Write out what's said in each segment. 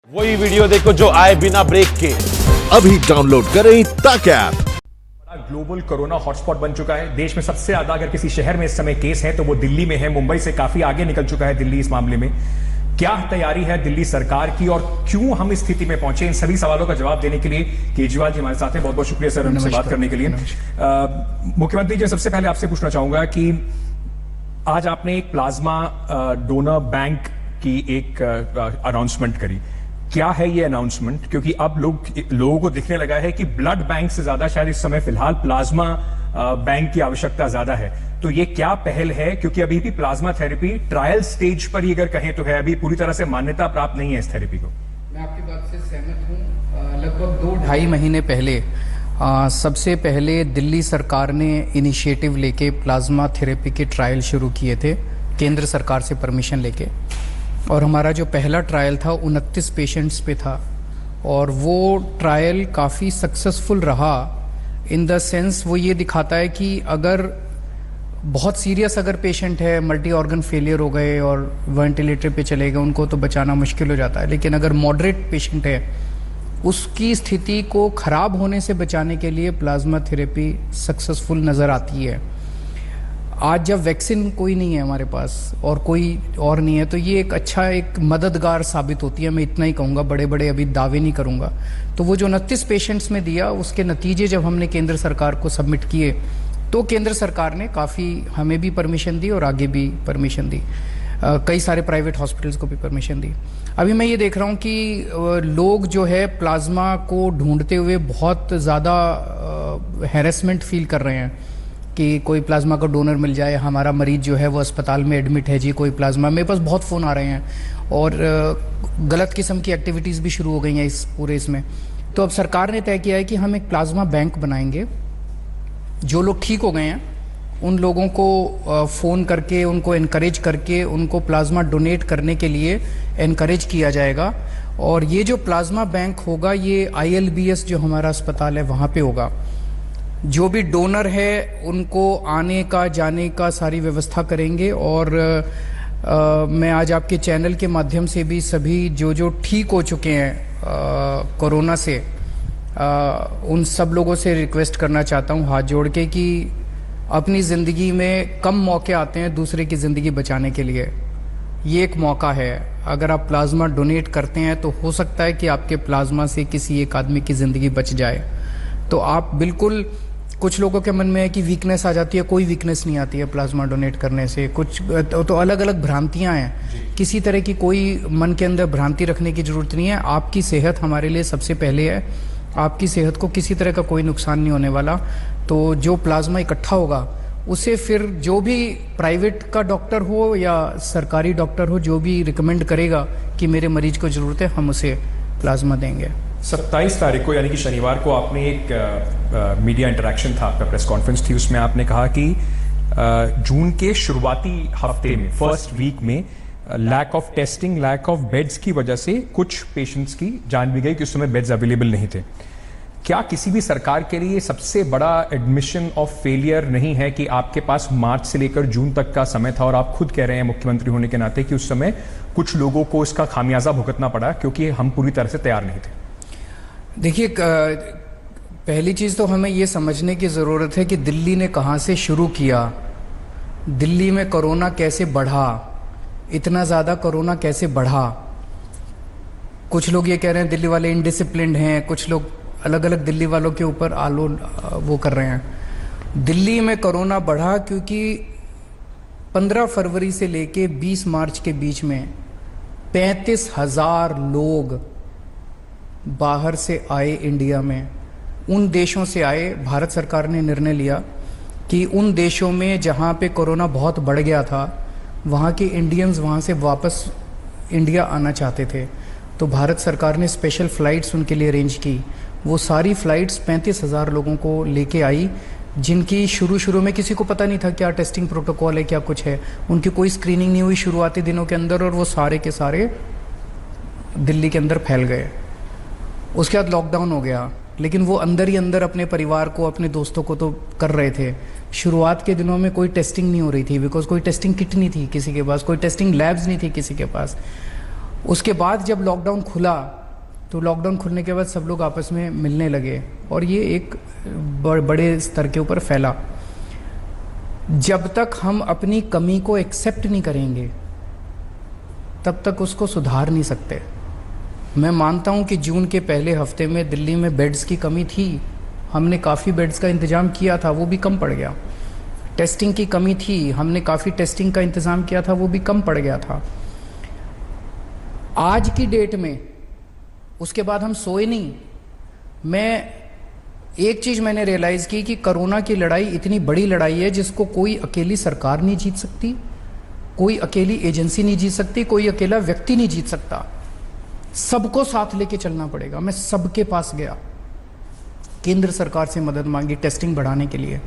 वही वीडियो देखो जो आए बिना ब्रेक के। अभी डाउनलोड करें तक ऐप। ग्लोबल कोरोना हॉटस्पॉट बन चुका है। देश में सबसे ज्यादा अगर किसी शहर में इस समय केस है तो वो दिल्ली में है। मुंबई से काफी आगे निकल चुका है दिल्ली इस मामले में। क्या तैयारी है दिल्ली सरकार की और क्यों हम इस स्थिति में पहुंचे? इन सभी सवालों का जवाब देने के लिए केजरीवाल जी हमारे साथ हैं। बहुत बहुत शुक्रिया सर हमसे बात करने के लिए। मुख्यमंत्री जी, सबसे पहले आपसे पूछना चाहूंगा कि आज आपने एक प्लाज्मा डोनर बैंक की एक अनाउंसमेंट करी। क्या है ये अनाउंसमेंट? क्योंकि अब लोगों को दिखने लगा है कि ब्लड बैंक से ज्यादा शायद इस समय फिलहाल प्लाज्मा बैंक की आवश्यकता ज्यादा है। तो ये क्या पहल है? क्योंकि अभी भी प्लाज्मा थेरेपी ट्रायल स्टेज पर ही अगर कहें तो है, अभी पूरी तरह से मान्यता प्राप्त नहीं है इस थेरेपी को। मैं आपकी बात से सहमत हूँ। लगभग 2-2.5 महीने पहले सबसे पहले दिल्ली सरकार ने इनिशिएटिव लेके प्लाज्मा थेरेपी के ट्रायल शुरू किए थे, केंद्र सरकार से परमिशन लेके। और हमारा जो पहला ट्रायल था 29 पेशेंट्स पे था और वो ट्रायल काफ़ी सक्सेसफुल रहा। इन द सेंस वो ये दिखाता है कि अगर बहुत सीरियस अगर पेशेंट है, मल्टी ऑर्गन फेलियर हो गए और वेंटिलेटर पे चले गए, उनको तो बचाना मुश्किल हो जाता है। लेकिन अगर मॉडरेट पेशेंट है, उसकी स्थिति को ख़राब होने से बचाने के लिए प्लाज्मा थेरेपी सक्सेसफुल नज़र आती है। आज जब वैक्सीन कोई नहीं है हमारे पास और कोई और नहीं है, तो ये एक अच्छा एक मददगार साबित होती है। मैं इतना ही कहूँगा, बड़े बड़े अभी दावे नहीं करूँगा। तो वो जो 29 पेशेंट्स में दिया, उसके नतीजे जब हमने केंद्र सरकार को सबमिट किए तो केंद्र सरकार ने काफ़ी हमें भी परमिशन दी और आगे भी परमिशन दी। कई सारे प्राइवेट हॉस्पिटल्स को भी परमिशन दी। अभी मैं ये देख रहा हूँ कि लोग जो है प्लाज्मा को ढूंढते हुए बहुत ज़्यादा हैरेसमेंट फील कर रहे हैं कि कोई प्लाज्मा का डोनर मिल जाए, हमारा मरीज जो है वो अस्पताल में एडमिट है जी, कोई प्लाज्मा। मेरे पास बहुत फ़ोन आ रहे हैं और गलत किस्म की एक्टिविटीज़ भी शुरू हो गई हैं इस पूरे इसमें। तो अब सरकार ने तय किया है कि हम एक प्लाज्मा बैंक बनाएंगे। जो लोग ठीक हो गए हैं उन लोगों को फ़ोन करके, उनको इनकरेज करके, उनको प्लाज्मा डोनेट करने के लिए इनकरेज किया जाएगा। और ये जो प्लाज्मा बैंक होगा ये ILBS जो हमारा अस्पताल है वहाँ पे होगा। जो भी डोनर है उनको आने का जाने का सारी व्यवस्था करेंगे। और मैं आज आपके चैनल के माध्यम से भी सभी जो ठीक हो चुके हैं कोरोना से, उन सब लोगों से रिक्वेस्ट करना चाहता हूँ हाथ जोड़ के कि अपनी ज़िंदगी में कम मौके आते हैं दूसरे की ज़िंदगी बचाने के लिए। ये एक मौका है। अगर आप प्लाज्मा डोनेट करते हैं तो हो सकता है कि आपके प्लाज्मा से किसी एक आदमी की ज़िंदगी बच जाए। तो आप बिल्कुल, कुछ लोगों के मन में है कि वीकनेस आ जाती है, कोई वीकनेस नहीं आती है प्लाज्मा डोनेट करने से। कुछ तो अलग अलग भ्रांतियां हैं। किसी तरह की कोई मन के अंदर भ्रांति रखने की ज़रूरत नहीं है। आपकी सेहत हमारे लिए सबसे पहले है। आपकी सेहत को किसी तरह का कोई नुकसान नहीं होने वाला। तो जो प्लाज्मा इकट्ठा होगा उसे फिर जो भी प्राइवेट का डॉक्टर हो या सरकारी डॉक्टर हो, जो भी रिकमेंड करेगा कि मेरे मरीज को ज़रूरत है, हम उसे प्लाज्मा देंगे। 27 तारीख को यानी कि शनिवार को आपने एक मीडिया इंटरेक्शन था, आपका प्रेस कॉन्फ्रेंस थी, उसमें आपने कहा कि जून के शुरुआती हफ्ते में, फर्स्ट वीक में, lack of testing, lack of beds की वजह से कुछ पेशेंट्स की जान भी गई कि उस समय बेड्स अवेलेबल नहीं थे। क्या किसी भी सरकार के लिए सबसे बड़ा एडमिशन ऑफ फेलियर नहीं है कि आपके पास मार्च से लेकर जून तक का समय था और आप खुद कह रहे हैं मुख्यमंत्री होने के नाते कि उस समय कुछ लोगों को इसका खामियाजा भुगतना पड़ा क्योंकि हम पूरी तरह से तैयार नहीं थे? देखिए, पहली चीज़ तो हमें ये समझने की ज़रूरत है कि दिल्ली ने कहाँ से शुरू किया, दिल्ली में कोरोना कैसे बढ़ा, इतना ज़्यादा कोरोना कैसे बढ़ा। कुछ लोग ये कह रहे हैं दिल्ली वाले इनडिसिप्लिन्ड हैं, कुछ लोग अलग अलग दिल्ली वालों के ऊपर वो कर रहे हैं। दिल्ली में कोरोना बढ़ा क्योंकि 15 फरवरी से लेके 20 मार्च के बीच में 35,000 लोग बाहर से आए इंडिया में। उन देशों से आए। भारत सरकार ने निर्णय लिया कि उन देशों में जहाँ पे कोरोना बहुत बढ़ गया था, वहाँ के इंडियंस वहाँ से वापस इंडिया आना चाहते थे। तो भारत सरकार ने स्पेशल फ़्लाइट्स उनके लिए अरेंज की। वो सारी फ़्लाइट्स 35,000 लोगों को लेके आई, जिनकी शुरू में किसी को पता नहीं था क्या टेस्टिंग प्रोटोकॉल है, क्या कुछ है। उनकी कोई स्क्रीनिंग नहीं हुई शुरुआती दिनों के अंदर और वो सारे के सारे दिल्ली के अंदर फैल गए। उसके बाद लॉकडाउन हो गया, लेकिन वो अंदर ही अंदर अपने परिवार को, अपने दोस्तों को तो कर रहे थे। शुरुआत के दिनों में कोई टेस्टिंग नहीं हो रही थी, बिकॉज कोई टेस्टिंग किट नहीं थी किसी के पास, कोई टेस्टिंग लैब्स नहीं थी किसी के पास। उसके बाद जब लॉकडाउन खुला तो लॉकडाउन खुलने के बाद सब लोग आपस में मिलने लगे और ये एक बड़े स्तर के ऊपर फैला। जब तक हम अपनी कमी को एक्सेप्ट नहीं करेंगे तब तक उसको सुधार नहीं सकते। मैं मानता हूं कि जून के पहले हफ्ते में दिल्ली में बेड्स की कमी थी, हमने काफ़ी बेड्स का इंतज़ाम किया था, वो भी कम पड़ गया। टेस्टिंग की कमी थी, हमने काफ़ी टेस्टिंग का इंतज़ाम किया था, वो भी कम पड़ गया था। आज की डेट में उसके बाद हम सोए नहीं। एक चीज़ मैंने रियलाइज़ की कि कोरोना की लड़ाई इतनी बड़ी लड़ाई है जिसको कोई अकेली सरकार नहीं जीत सकती, कोई अकेली एजेंसी नहीं जीत सकती, कोई अकेला व्यक्ति नहीं जीत सकता। सबको साथ लेके चलना पड़ेगा। मैं सबके पास गया, केंद्र सरकार से मदद मांगी टेस्टिंग बढ़ाने के लिए।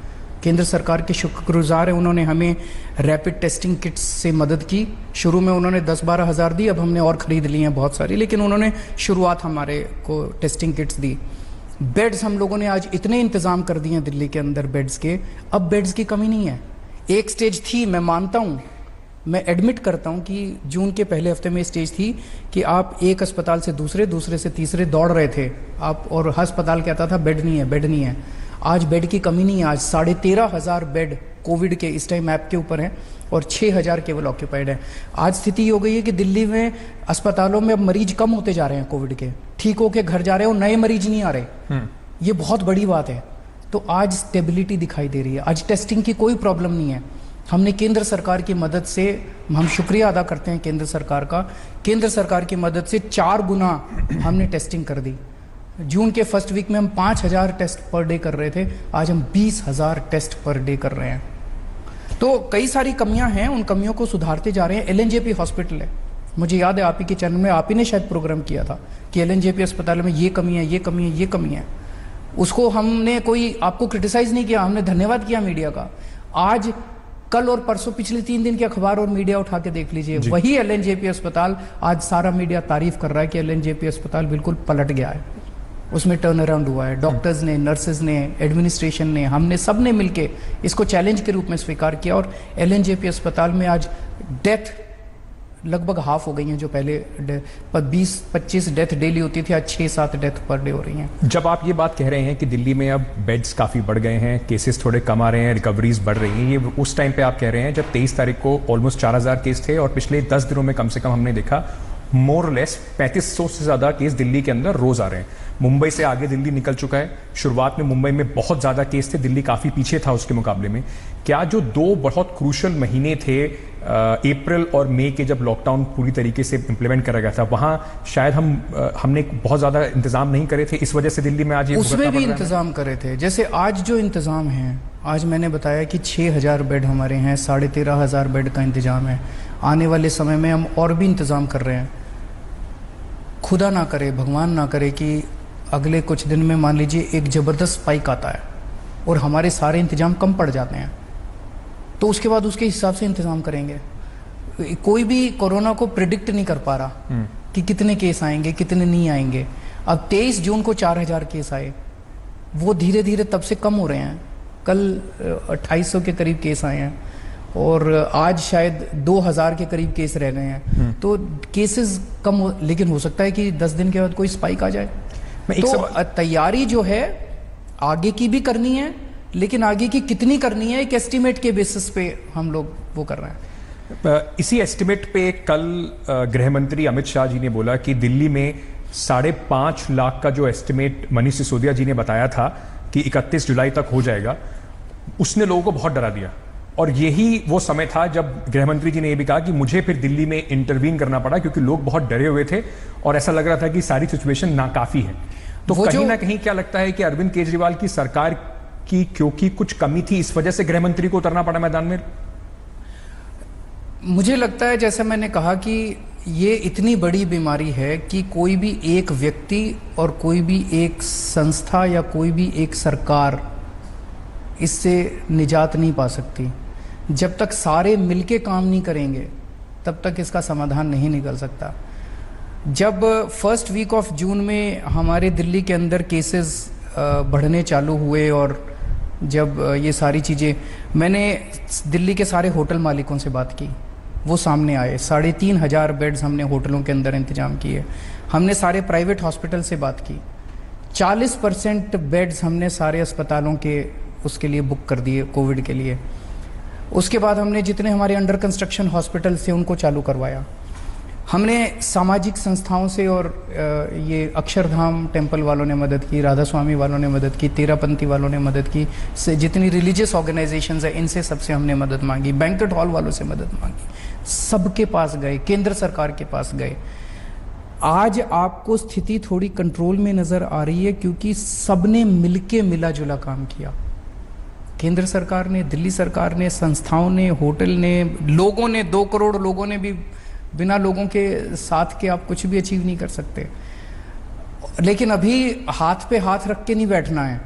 केंद्र सरकार के शुक्रगुजार है, उन्होंने हमें रैपिड टेस्टिंग किट्स से मदद की। शुरू में उन्होंने 10-12 हज़ार दी, अब हमने और ख़रीद ली हैं बहुत सारी, लेकिन उन्होंने शुरुआत हमारे को टेस्टिंग किट्स दी। बेड्स हम लोगों ने आज इतने इंतज़ाम कर दिए हैं दिल्ली के अंदर बेड्स के, अब बेड्स की कमी नहीं है। एक स्टेज थी, मैं मानता हूँ, मैं एडमिट करता हूँ कि जून के पहले हफ्ते में स्टेज थी कि आप एक अस्पताल से दूसरे, दूसरे से तीसरे दौड़ रहे थे आप, और अस्पताल कहता था बेड नहीं है, बेड नहीं है। आज बेड की कमी नहीं है। आज 13,500 बेड कोविड के इस टाइम ऐप के ऊपर हैं और 6,000 केवल ऑक्यूपाइड है। आज स्थिति ये हो गई है कि दिल्ली में अस्पतालों में अब मरीज कम होते जा रहे हैं कोविड के, ठीक होके घर जा रहे हैं और नए मरीज नहीं आ रहे। ये बहुत बड़ी बात है। तो आज स्टेबिलिटी दिखाई दे रही है, आज टेस्टिंग की कोई प्रॉब्लम नहीं है। हमने केंद्र सरकार की मदद से, हम शुक्रिया अदा करते हैं केंद्र सरकार का, केंद्र सरकार की मदद से 4 गुना हमने टेस्टिंग कर दी। जून के फर्स्ट वीक में हम 5,000 टेस्ट पर डे कर रहे थे, आज हम 20,000 टेस्ट पर डे कर रहे हैं। तो कई सारी कमियां हैं, उन कमियों को सुधारते जा रहे हैं। LNJP हॉस्पिटल है, मुझे याद है आप ही के चैनल में आप ही ने शायद प्रोग्राम किया था कि LNJP अस्पताल में ये कमी है, ये कमी है, ये कमी है। उसको हमने कोई आपको क्रिटिसाइज नहीं किया, हमने धन्यवाद किया मीडिया का। आज कल और परसों पिछले 3 दिन के अखबार और मीडिया उठा के देख लीजिए, वही LNJP अस्पताल, आज सारा मीडिया तारीफ कर रहा है कि LNJP अस्पताल बिल्कुल पलट गया है, उसमें टर्न अराउंड हुआ है। डॉक्टर्स ने, नर्सेज ने, एडमिनिस्ट्रेशन ने, हमने सब ने मिलके इसको चैलेंज के रूप में स्वीकार किया और LNJP अस्पताल में आज डेथ लगभग हाफ हो गई हैं। जो पहले 20-25 डेथ डेली होती थी, आज 6-7 डेथ पर डे हो रही हैं। जब आप ये बात कह रहे हैं कि दिल्ली में अब बेड्स काफ़ी बढ़ गए हैं, केसेस थोड़े कम आ रहे हैं, रिकवरीज बढ़ रही हैं, ये उस टाइम पे आप कह रहे हैं जब 23 तारीख को ऑलमोस्ट 4,000 केस थे और पिछले 10 दिनों में कम से कम हमने देखा मोर लेस 3500 से ज़्यादा केस दिल्ली के अंदर रोज आ रहे हैं। मुंबई से आगे दिल्ली निकल चुका है। शुरुआत में मुंबई में बहुत ज़्यादा केस थे, दिल्ली काफ़ी पीछे था उसके मुकाबले में। क्या जो 2 बहुत क्रूशल महीने थे, अप्रैल और मई के, जब लॉकडाउन पूरी तरीके से इंप्लीमेंट करा गया था, वहाँ शायद हमने बहुत ज़्यादा इंतजाम नहीं करे थे, इस वजह से दिल्ली में आज ये उसमें भी इंतजाम करे थे। जैसे आज जो इंतजाम है, आज मैंने बताया कि 6,000 बेड हमारे हैं, 13,500 बेड का इंतजाम है। आने वाले समय में हम और भी इंतजाम कर रहे हैं। खुदा ना करे, भगवान ना करे कि अगले कुछ दिन में मान लीजिए एक ज़बरदस्त स्पाइक आता है और हमारे सारे इंतजाम कम पड़ जाते हैं, तो उसके बाद उसके हिसाब से इंतजाम करेंगे। कोई भी कोरोना को प्रिडिक्ट नहीं कर पा रहा कि कितने केस आएंगे, कितने नहीं आएंगे। अब 23 जून को 4,000 केस आए, वो धीरे धीरे तब से कम हो रहे हैं। कल 2,800 के करीब केस आए हैं और आज शायद 2,000 के करीब केस रह गए हैं। तो केसेस कम हो, लेकिन हो सकता है कि 10 दिन के बाद कोई स्पाइक आ जाए। तो तैयारी जो है आगे की भी करनी है, लेकिन आगे की कितनी करनी है एक एस्टिमेट के बेसिस पे हम लोग वो कर रहे हैं। इसी एस्टिमेट पे कल गृह मंत्री अमित शाह जी ने बोला कि दिल्ली में 5.5 लाख का जो एस्टिमेट मनीष सिसोदिया जी ने बताया था कि 31 जुलाई तक हो जाएगा, उसने लोगों को बहुत डरा दिया। और यही वो समय था जब गृह मंत्री जी ने यह भी कहा कि मुझे फिर दिल्ली में इंटरवीन करना पड़ा क्योंकि लोग बहुत डरे हुए थे और ऐसा लग रहा था कि सारी सिचुएशन नाकाफी है। तो कहीं ना कहीं क्या लगता है कि अरविंद केजरीवाल की सरकार की क्योंकि कुछ कमी थी, इस वजह से गृह मंत्री को उतरना पड़ा मैदान में? मुझे लगता है, जैसे मैंने कहा कि ये इतनी बड़ी बीमारी है कि कोई भी एक व्यक्ति और कोई भी एक संस्था या कोई भी एक सरकार इससे निजात नहीं पा सकती। जब तक सारे मिलके काम नहीं करेंगे तब तक इसका समाधान नहीं निकल सकता। जब फर्स्ट वीक ऑफ जून में हमारे दिल्ली के अंदर केसेस बढ़ने चालू हुए और जब ये सारी चीज़ें, मैंने दिल्ली के सारे होटल मालिकों से बात की, वो सामने आए। 3,500 बेड्स हमने होटलों के अंदर इंतजाम किए। हमने सारे प्राइवेट हॉस्पिटल से बात की, 40% बेड्स हमने सारे अस्पतालों के उसके लिए बुक कर दिए कोविड के लिए। उसके बाद हमने जितने हमारे अंडर कंस्ट्रक्शन हॉस्पिटल थे उनको चालू करवाया। हमने सामाजिक संस्थाओं से और ये अक्षरधाम टेम्पल वालों ने मदद की, राधा स्वामी वालों ने मदद की, तेरापंथी वालों ने मदद की, से जितनी रिलीजियस ऑर्गेनाइजेशंस है इनसे सबसे हमने मदद मांगी, बैंक्वेट हॉल वालों से मदद मांगी, सबके पास गए, केंद्र सरकार के पास गए। आज आपको स्थिति थोड़ी कंट्रोल में नज़र आ रही है क्योंकि सबने मिलके मिला जुला काम किया। केंद्र सरकार ने, दिल्ली सरकार ने, संस्थाओं ने, होटल ने, लोगों ने, 2 करोड़ लोगों ने भी, बिना लोगों के साथ के आप कुछ भी अचीव नहीं कर सकते। लेकिन अभी हाथ पे हाथ रख के नहीं बैठना है,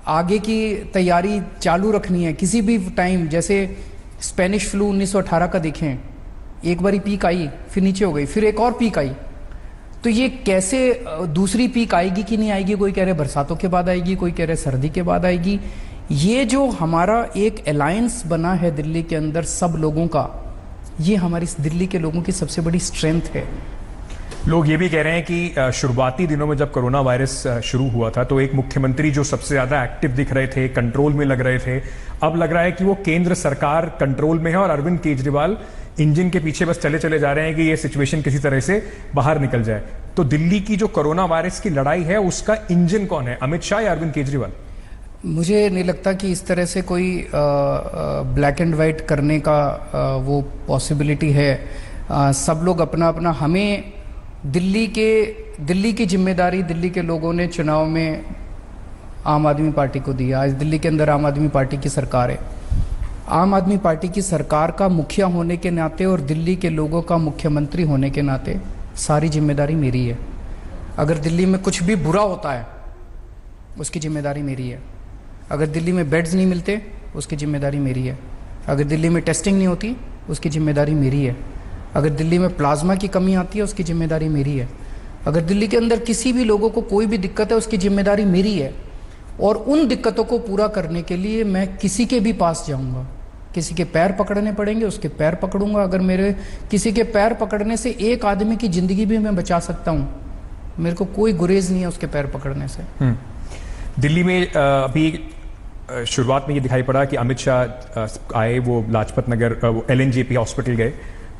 आगे की तैयारी चालू रखनी है। किसी भी टाइम, जैसे स्पेनिश फ्लू 1918 का देखें, एक बारी पीक आई फिर नीचे हो गई, फिर एक और पीक आई, तो ये कैसे दूसरी पीक आएगी कि नहीं आएगी, कोई कह रहे बरसातों के बाद आएगी, कोई कह रहे सर्दी के बाद आएगी। ये जो हमारा एक अलायंस बना है दिल्ली के अंदर सब लोगों का, ये हमारी दिल्ली के लोगों की सबसे बड़ी स्ट्रेंथ है। लोग ये भी कह रहे हैं कि शुरुआती दिनों में जब कोरोना वायरस शुरू हुआ था तो एक मुख्यमंत्री जो सबसे ज्यादा एक्टिव दिख रहे थे, कंट्रोल में लग रहे थे, अब लग रहा है कि वो केंद्र सरकार कंट्रोल में है और अरविंद केजरीवाल इंजन के पीछे बस चले चले जा रहे हैं कि ये सिचुएशन किसी तरह से बाहर निकल जाए। तो दिल्ली की जो कोरोना वायरस की लड़ाई है उसका इंजन कौन है, अमित शाह या अरविंद केजरीवाल? मुझे नहीं लगता कि इस तरह से कोई ब्लैक एंड वाइट करने का वो पॉसिबिलिटी है। सब लोग अपना अपना, हमें दिल्ली की जिम्मेदारी दिल्ली के लोगों ने चुनाव में आम आदमी पार्टी को दिया। आज दिल्ली के अंदर आम आदमी पार्टी की सरकार है। आम आदमी पार्टी की सरकार का मुखिया होने के नाते और दिल्ली के लोगों का मुख्यमंत्री होने के नाते सारी जिम्मेदारी मेरी है। अगर दिल्ली में कुछ भी बुरा होता है उसकी जिम्मेदारी मेरी है। अगर दिल्ली में बेड्स नहीं मिलते उसकी जिम्मेदारी मेरी है। अगर दिल्ली में टेस्टिंग नहीं होती उसकी जिम्मेदारी मेरी है। अगर दिल्ली में प्लाज्मा की कमी आती है उसकी जिम्मेदारी मेरी है। अगर दिल्ली के अंदर किसी भी लोगों को कोई भी दिक्कत है उसकी जिम्मेदारी मेरी है। और उन दिक्कतों को पूरा करने के लिए मैं किसी के भी पास जाऊंगा, किसी के पैर पकड़ने पड़ेंगे उसके पैर पकड़ूंगा। अगर मेरे किसी के पैर पकड़ने से एक आदमी की ज़िंदगी भी मैं बचा सकता हूँ, मेरे को कोई गुरेज नहीं है उसके पैर पकड़ने से। दिल्ली में अभी शुरुआत में ये दिखाई पड़ा कि अमित शाह आए, वो लाजपत नगर LNJP हॉस्पिटल गए,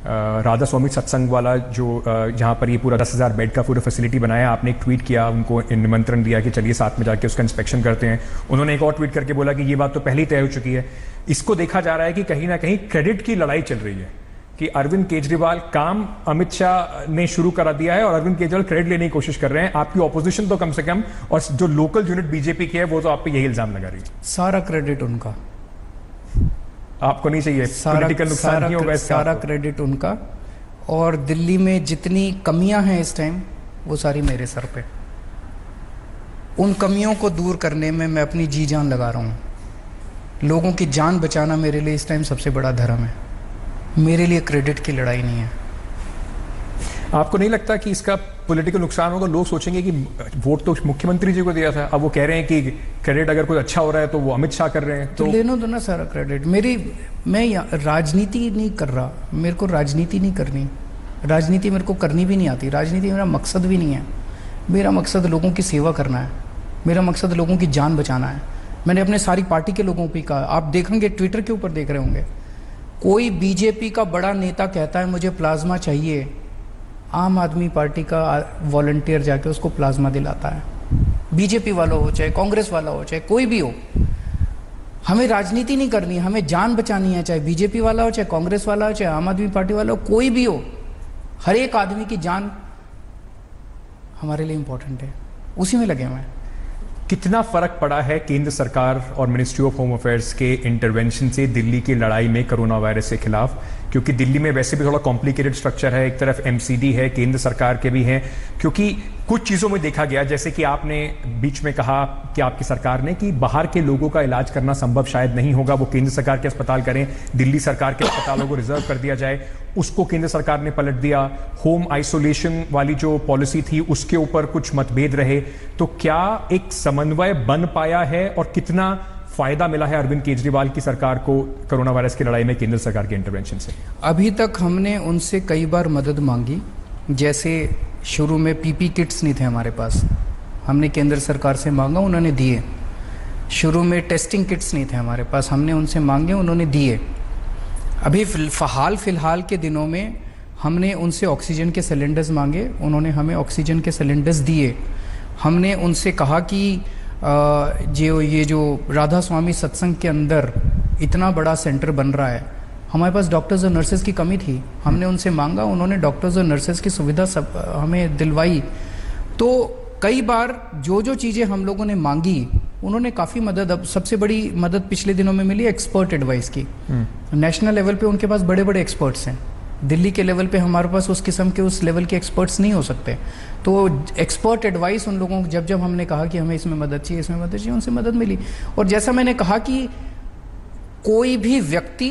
राधा स्वामी सत्संग वाला जो जहाँ पर ये पूरा 10,000 बेड का पूरा फैसिलिटी बनाया, आपने एक ट्वीट किया, उनको निमंत्रण दिया कि चलिए साथ में जाके उसका इंस्पेक्शन करते हैं। उन्होंने एक और ट्वीट करके बोला कि ये बात तो पहले ही तय हो चुकी है। इसको देखा जा रहा है कि कहीं ना कहीं क्रेडिट की लड़ाई चल रही है कि अरविंद केजरीवाल काम अमित शाह ने शुरू करा दिया है और अरविंद केजरीवाल क्रेडिट लेने की कोशिश कर रहे हैं। आपकी ऑपोजिशन तो कम से कम, और जो लोकल यूनिट बीजेपी की है वो तो आप पे यही इल्जाम लगा रही है। सारा क्रेडिट उनका, आपको नहीं चाहिए, पॉलिटिकल नुकसान नहीं होगा इसका? सारा क्रेडिट उनका। और दिल्ली में जितनी कमियां हैं इस टाइम वो सारी मेरे सर पे। उन कमियों को दूर करने में मैं अपनी जी जान लगा रहा हूँ। लोगों की जान बचाना मेरे लिए इस टाइम सबसे बड़ा धर्म है। मेरे लिए क्रेडिट की लड़ाई नहीं है। आपको नहीं लगता कि इसका पॉलिटिकल नुकसान होगा? लोग सोचेंगे कि वोट तो मुख्यमंत्री जी को दिया था, अब वो कह रहे हैं कि क्रेडिट अगर कुछ अच्छा हो रहा है तो वो अमित शाह कर रहे हैं। तो लेने दो ना सारा क्रेडिट। मैं राजनीति नहीं कर रहा, मेरे को राजनीति नहीं करनी, राजनीति मेरे को करनी भी नहीं आती, राजनीति मेरा मकसद भी नहीं है। मेरा मकसद लोगों की सेवा करना है, मेरा मकसद लोगों की जान बचाना है। मैंने अपने सारी पार्टी के लोगों को कहा, आप देखेंगे ट्विटर के ऊपर देख रहे होंगे, कोई बीजेपी का बड़ा नेता कहता है मुझे प्लाज्मा चाहिए, आम आदमी पार्टी का वॉलंटियर जाके उसको प्लाज्मा दिलाता है। बीजेपी वाला हो चाहे कांग्रेस वाला हो चाहे कोई भी हो, हमें राजनीति नहीं करनी, हमें जान बचानी है। चाहे बीजेपी वाला हो चाहे कांग्रेस वाला हो चाहे आम आदमी पार्टी वाला हो, कोई भी हो, हर एक आदमी की जान हमारे लिए इंपॉर्टेंट है, उसी में लगे हुए हैं। कितना फर्क पड़ा है केंद्र सरकार और मिनिस्ट्री ऑफ होम अफेयर्स के इंटरवेंशन से दिल्ली की लड़ाई में कोरोना वायरस के खिलाफ? क्योंकि दिल्ली में वैसे भी थोड़ा कॉम्प्लिकेटेड स्ट्रक्चर है, एक तरफ MCD है, केंद्र सरकार के भी हैं। क्योंकि कुछ चीज़ों में देखा गया, जैसे कि आपने बीच में कहा कि आपकी सरकार ने कि बाहर के लोगों का इलाज करना संभव शायद नहीं होगा, वो केंद्र सरकार के अस्पताल करें, दिल्ली सरकार के अस्पतालों को रिजर्व कर दिया जाए, उसको केंद्र सरकार ने पलट दिया। होम आइसोलेशन वाली जो पॉलिसी थी उसके ऊपर कुछ मतभेद रहे। तो क्या एक समन्वय बन पाया है और कितना फायदा मिला है अरविंद केजरीवाल की सरकार को कोरोना वायरस की लड़ाई में केंद्र सरकार के इंटरवेंशन से? अभी तक हमने उनसे कई बार मदद मांगी, जैसे शुरू में पीपी किट्स नहीं थे हमारे पास, हमने केंद्र सरकार से मांगा, उन्होंने दिए। शुरू में टेस्टिंग किट्स नहीं थे हमारे पास, हमने उनसे मांगे, उन्होंने दिए। अभी फिलहाल के दिनों में हमने उनसे ऑक्सीजन के सिलेंडर्स मांगे, उन्होंने हमें ऑक्सीजन के सिलेंडर्स दिए। हमने उनसे कहा कि ये जो राधा स्वामी सत्संग के अंदर इतना बड़ा सेंटर बन रहा है, हमारे पास डॉक्टर्स और नर्सेज की कमी थी, हमने उनसे मांगा, उन्होंने डॉक्टर्स और नर्सेज की सुविधा सब हमें दिलवाई। तो कई बार जो चीज़ें हम लोगों ने मांगी उन्होंने काफ़ी मदद, अब सबसे बड़ी मदद पिछले दिनों में मिली एक्सपर्ट एडवाइस की। नेशनल लेवल पे उनके पास बड़े बड़े एक्सपर्ट्स हैं, दिल्ली के लेवल पे हमारे पास उस किस्म के उस लेवल के एक्सपर्ट्स नहीं हो सकते। तो एक्सपर्ट एडवाइस उन लोगों को जब हमने कहा कि हमें इसमें मदद चाहिए, इसमें मदद चाहिए, उनसे मदद मिली। और जैसा मैंने कहा कि कोई भी व्यक्ति,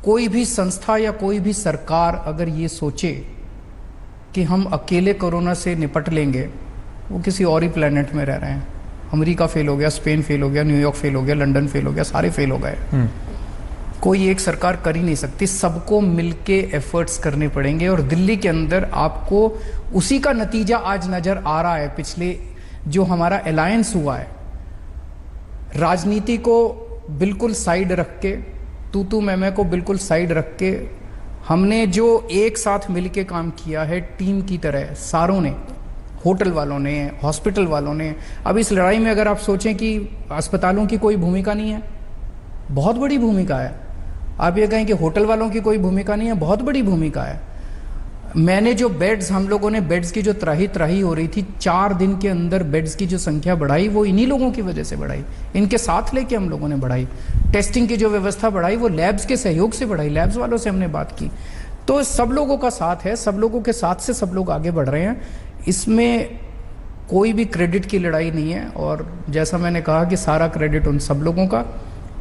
कोई भी संस्था या कोई भी सरकार अगर ये सोचे कि हम अकेले कोरोना से निपट लेंगे, वो किसी और ही प्लेनेट में रह रहे हैं। अमेरिका फेल हो गया, स्पेन फेल हो गया, न्यूयॉर्क फेल हो गया, लंदन फेल हो गया, सारे फेल हो गए। कोई एक सरकार कर ही नहीं सकती, सबको मिलके एफर्ट्स करने पड़ेंगे। और दिल्ली के अंदर आपको उसी का नतीजा आज नजर आ रहा है। पिछले जो हमारा अलायंस हुआ है, राजनीति को बिल्कुल साइड रख के, तू मैं को बिल्कुल साइड रख के, हमने जो एक साथ मिलके काम किया है टीम की तरह, सारों ने, होटल वालों ने, हॉस्पिटल वालों ने। अब इस लड़ाई में अगर आप सोचें कि अस्पतालों की कोई भूमिका नहीं है, बहुत बड़ी भूमिका है। आप ये कहें कि होटल वालों की कोई भूमिका नहीं है, बहुत बड़ी भूमिका है। मैंने जो बेड्स, हम लोगों ने बेड्स की जो त्राही हो रही थी, 4 दिन के अंदर बेड्स की जो संख्या बढ़ाई, वो इन्हीं लोगों की वजह से बढ़ाई, इनके साथ लेके हम लोगों ने बढ़ाई। टेस्टिंग की जो व्यवस्था बढ़ाई, वो लैब्स के सहयोग से बढ़ाई, लैब्स वालों से हमने बात की। तो सब लोगों का साथ है, सब लोगों के साथ से सब लोग आगे बढ़ रहे हैं। इसमें कोई भी क्रेडिट की लड़ाई नहीं है। और जैसा मैंने कहा कि सारा क्रेडिट उन सब लोगों का,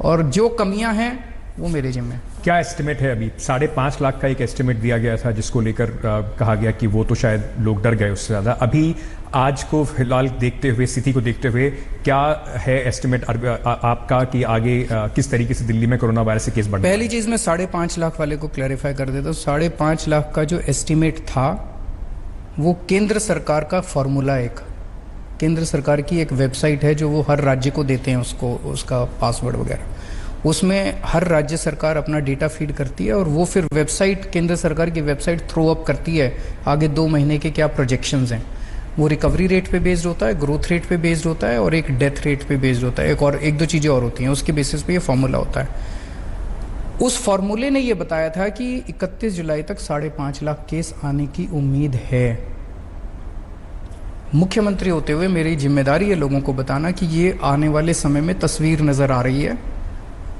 और जो कमियां हैं वो मेरे जिम्मे है। क्या एस्टिमेट है? अभी 5.5 लाख का एक एस्टिमेट दिया गया था, जिसको लेकर कहा गया कि वो तो शायद लोग डर गए उससे ज़्यादा। अभी आज को फिलहाल देखते हुए, स्थिति को देखते हुए, क्या है एस्टिमेट आपका कि आगे किस तरीके से दिल्ली में कोरोना वायरस के केस बढ़? पहली चीज़ मैं 5.5 लाख वाले को क्लैरिफाई कर देता हूँ। 5.5 लाख का जो एस्टिमेट था वो केंद्र सरकार का फॉर्मूला, एक केंद्र सरकार की एक वेबसाइट है जो वो हर राज्य को देते हैं, उसको उसका पासवर्ड वगैरह, उसमें हर राज्य सरकार अपना डेटा फीड करती है और वो फिर वेबसाइट, केंद्र सरकार की वेबसाइट थ्रो अप करती है आगे 2 महीने के क्या प्रोजेक्शंस हैं। वो रिकवरी रेट पे बेस्ड होता है, ग्रोथ रेट पे बेस्ड होता है और एक डेथ रेट पे बेस्ड होता है। एक दो चीज़ें और होती हैं, उसके बेसिस पे ये फॉर्मूला होता है। उस फॉर्मूले ने ये बताया था कि 31 जुलाई तक 5.5 लाख केस आने की उम्मीद है। मुख्यमंत्री होते हुए मेरी जिम्मेदारी है लोगों को बताना कि ये आने वाले समय में तस्वीर नजर आ रही है,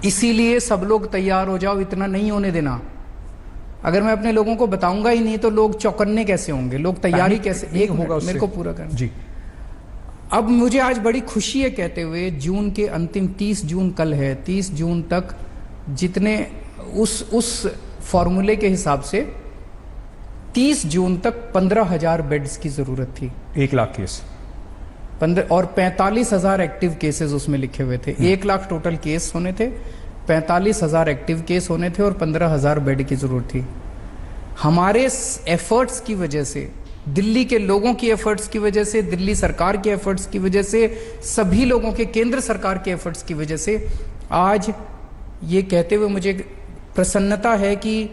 इसीलिए सब लोग तैयार हो जाओ, इतना नहीं होने देना। अगर मैं अपने लोगों को बताऊंगा ही नहीं तो लोग चौकन्ने कैसे होंगे, लोग तैयारी कैसे, एक होगा मेरे को पूरा करना जी। अब मुझे आज बड़ी खुशी है कहते हुए, जून के अंतिम 30 जून कल है, 30 जून तक जितने उस फॉर्मूले के हिसाब से 30 जून तक 15,000 बेड्स की जरूरत थी। 1 लाख केस 15 और 45,000 एक्टिव केसेस उसमें लिखे हुए थे। 1 लाख टोटल केस होने थे, 45,000 एक्टिव केस होने थे और 15,000 बेड की जरूरत थी। हमारे एफर्ट्स की वजह से, दिल्ली के लोगों की एफर्ट्स की वजह से, दिल्ली सरकार के एफर्ट्स की वजह से, सभी लोगों के, केंद्र सरकार के एफर्ट्स की वजह से आज ये कहते हुए मुझे प्रसन्नता है कि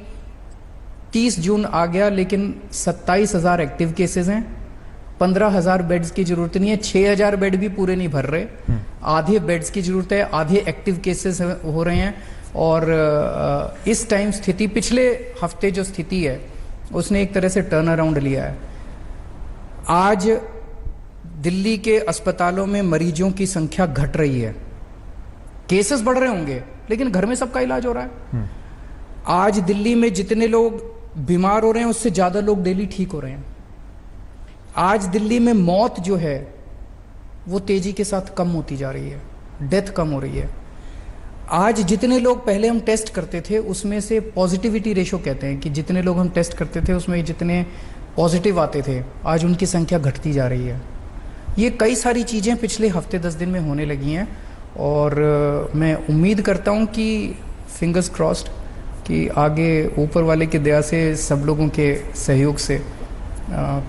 30 जून आ गया लेकिन 27,000 एक्टिव केसेस हैं, 15,000 बेड्स की जरूरत नहीं है, 6,000 बेड भी पूरे नहीं भर रहे, आधे बेड्स की जरूरत है, आधे एक्टिव केसेस हो रहे हैं। और इस टाइम स्थिति, पिछले हफ्ते जो स्थिति है उसने एक तरह से टर्न अराउंड लिया है। आज दिल्ली के अस्पतालों में मरीजों की संख्या घट रही है, केसेस बढ़ रहे होंगे लेकिन घर में सबका इलाज हो रहा है। आज दिल्ली में जितने लोग बीमार हो रहे हैं उससे ज्यादा लोग डेली ठीक हो रहे हैं। आज दिल्ली में मौत जो है वो तेजी के साथ कम होती जा रही है, डेथ कम हो रही है। आज जितने लोग पहले हम टेस्ट करते थे उसमें से पॉजिटिविटी रेशो कहते हैं कि जितने लोग हम टेस्ट करते थे उसमें जितने पॉजिटिव आते थे, आज उनकी संख्या घटती जा रही है। ये कई सारी चीज़ें पिछले हफ्ते 10 दिन में होने लगी हैं और मैं उम्मीद करता हूँ कि फिंगर्स क्रॉस्ड कि आगे ऊपर वाले की दया से, सब लोगों के सहयोग से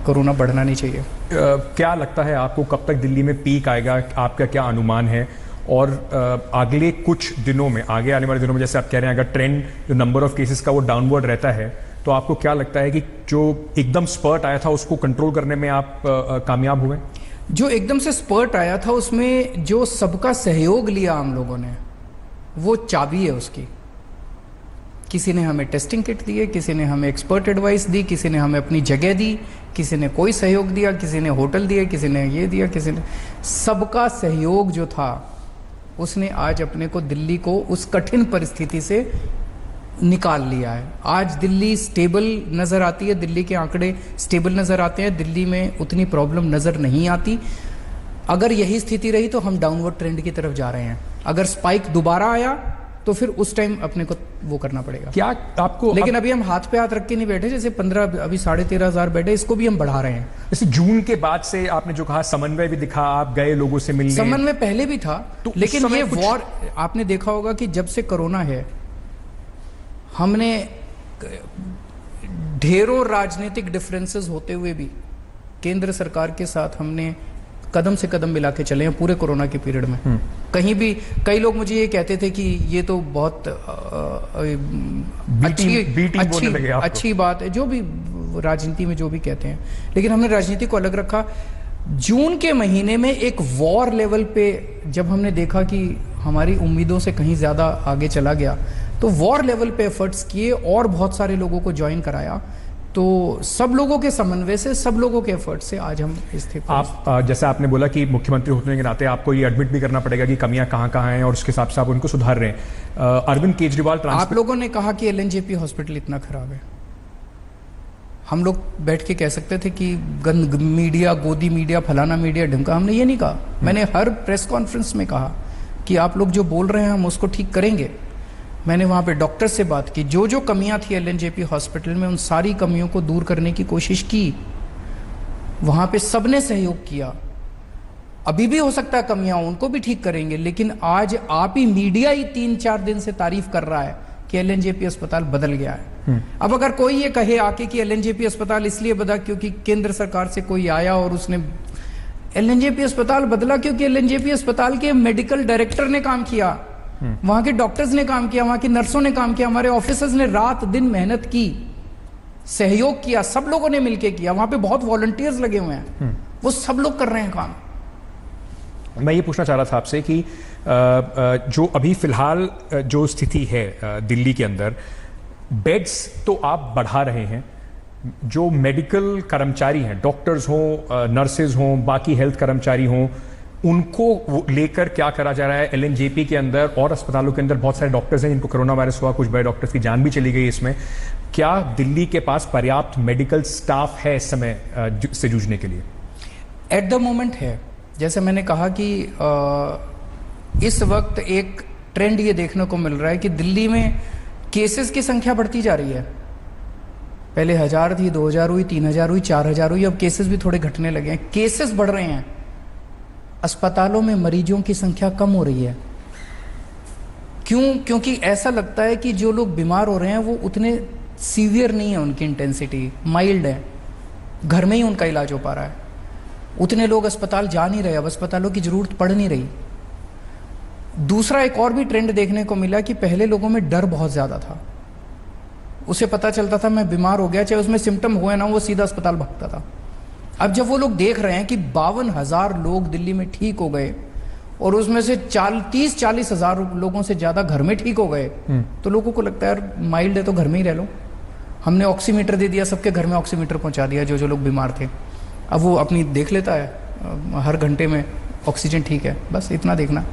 कोरोना बढ़ना नहीं चाहिए। क्या लगता है आपको कब तक दिल्ली में पीक आएगा, आपका क्या अनुमान है? और अगले कुछ दिनों में, आगे आने वाले दिनों में, जैसे आप कह रहे हैं अगर ट्रेंड जो नंबर ऑफ केसेस का वो डाउनवर्ड रहता है, तो आपको क्या लगता है कि जो एकदम स्पर्ट आया था उसको कंट्रोल करने में आप कामयाब हुए? जो एकदम से स्पर्ट आया था उसमें जो सबका सहयोग लिया हम लोगों ने, वो चाबी है उसकी। किसी ने हमें टेस्टिंग किट दिए, किसी ने हमें एक्सपर्ट एडवाइस दी, किसी ने हमें अपनी जगह दी, किसी ने कोई सहयोग दिया, किसी ने होटल दिए, किसी ने ये दिया, किसी ने, सबका सहयोग जो था उसने आज अपने को, दिल्ली को उस कठिन परिस्थिति से निकाल लिया है। आज दिल्ली स्टेबल नज़र आती है, दिल्ली के आंकड़े स्टेबल नज़र आते हैं, दिल्ली में उतनी प्रॉब्लम नज़र नहीं आती। अगर यही स्थिति रही तो हम डाउनवर्ड ट्रेंड की तरफ जा रहे हैं। अगर स्पाइक दोबारा आया तो फिर उस टाइम अपने को वो करना पड़ेगा। क्या आपको, लेकिन अभी हम हाथ पे हाथ रख के नहीं बैठे, जैसे 15 अभी 13,500 बेड है, इसको भी हम बढ़ा रहे हैं। जैसे जून के बाद से आपने जो कहा समन्वय भी दिखा, आप गए लोगों से मिलने, समन्वय पहले भी था, तो लेकिन ये वॉर, आपने देखा होगा कि जब से कोरोना है हमने ढेरों राजनीतिक डिफरेंसेस होते हुए भी केंद्र सरकार के साथ हमने कदम से कदम मिला के चले हैं पूरे कोरोना के पीरियड में। कहीं भी कई लोग मुझे ये कहते थे कि ये तो बहुत अच्छी बात है, जो भी राजनीति में जो भी कहते हैं, लेकिन हमने राजनीति को अलग रखा। जून के महीने में एक वॉर लेवल पे जब हमने देखा कि हमारी उम्मीदों से कहीं ज़्यादा आगे चला गया, तो वॉर लेवल पे एफर्ट्स किए और बहुत सारे लोगों को ज्वाइन कराया। तो सब लोगों के समन्वय से, सब लोगों के एफर्ट से आज हम स्थिति। आप जैसे आपने बोला कि मुख्यमंत्री होने के नाते आपको ये एडमिट भी करना पड़ेगा कि कमियां कहाँ कहाँ हैं और उसके हिसाब से आप उनको सुधार रहे हैं। अरविंद केजरीवाल, आप लोगों ने कहा कि एलएनजेपी हॉस्पिटल इतना खराब है, हम लोग बैठ के कह सकते थे कि गंद मीडिया, गोदी मीडिया, फलाना मीडिया, ढिमका, हमने ये नहीं कहा। मैंने हर प्रेस कॉन्फ्रेंस में कहा कि आप लोग जो बोल रहे हैं हम उसको ठीक करेंगे। मैंने वहाँ पे डॉक्टर से बात की, जो जो कमियां थी एलएनजेपी हॉस्पिटल में उन सारी कमियों को दूर करने की कोशिश की। वहाँ पे सबने सहयोग किया। अभी भी हो सकता है कमियां, उनको भी ठीक करेंगे, लेकिन आज आप ही, मीडिया ही 3-4 दिन से तारीफ कर रहा है कि एलएनजेपी अस्पताल बदल गया है। अब अगर कोई ये कहे आके कि एलएनजेपी अस्पताल इसलिए बदला क्योंकि केंद्र सरकार से कोई आया और उसने, एलएनजेपी अस्पताल बदला क्योंकि एलएनजेपी अस्पताल के मेडिकल डायरेक्टर ने काम किया, वहां के डॉक्टर्स ने काम किया, वहां की नर्सों ने काम किया, हमारे ऑफिसर्स ने रात दिन मेहनत की, सहयोग किया, सब लोगों ने मिलकर किया। वहां पे बहुत वॉलंटियर्स लगे हुए हैं, वो सब लोग कर रहे हैं काम। मैं ये पूछना चाह रहा था आपसे कि जो अभी फिलहाल जो स्थिति है दिल्ली के अंदर, बेड्स तो आप बढ़ा रहे हैं, जो मेडिकल कर्मचारी हैं, डॉक्टर्स हों, नर्सेज हों, बाकी हेल्थ कर्मचारी हों, उनको लेकर क्या करा जा रहा है? एलएनजेपी के अंदर और अस्पतालों के अंदर बहुत सारे डॉक्टर्स हैं जिनको कोरोना वायरस हुआ, कुछ बड़े डॉक्टर्स की जान भी चली गई इसमें। क्या दिल्ली के पास पर्याप्त मेडिकल स्टाफ है इस समय से जूझने के लिए? एट द मोमेंट है। जैसे मैंने कहा कि इस वक्त एक ट्रेंड ये देखने को मिल रहा है कि दिल्ली में केसेस की संख्या बढ़ती जा रही है। पहले 1000 थी, 2000 हुई, 3000 हुई, 4000 हुई, अब केसेस भी थोड़े घटने लगे हैं। केसेस बढ़ रहे हैं, अस्पतालों में मरीजों की संख्या कम हो रही है। क्यों? क्योंकि ऐसा लगता है कि जो लोग बीमार हो रहे हैं वो उतने सीवियर नहीं है, उनकी इंटेंसिटी माइल्ड है, घर में ही उनका इलाज हो पा रहा है। उतने लोग अस्पताल जा नहीं रहे, अब अस्पतालों की जरूरत पड़ नहीं रही। दूसरा एक और भी ट्रेंड देखने को मिला कि पहले लोगों में डर बहुत ज्यादा था। उसे पता चलता था मैं बीमार हो गया, चाहे उसमें सिम्टम हुए ना, वो सीधा अस्पताल भागता था। अब जब वो लोग देख रहे हैं कि 52,000 लोग दिल्ली में ठीक हो गए और उसमें से 30-40 हज़ार लोगों से ज्यादा घर में ठीक हो गए, तो लोगों को लगता है यार माइल्ड है तो घर में ही रह लो। हमने ऑक्सीमीटर दे दिया, सबके घर में ऑक्सीमीटर पहुंचा दिया जो जो लोग बीमार थे। अब वो अपनी देख लेता है हर घंटे में ऑक्सीजन ठीक है, बस इतना देखना।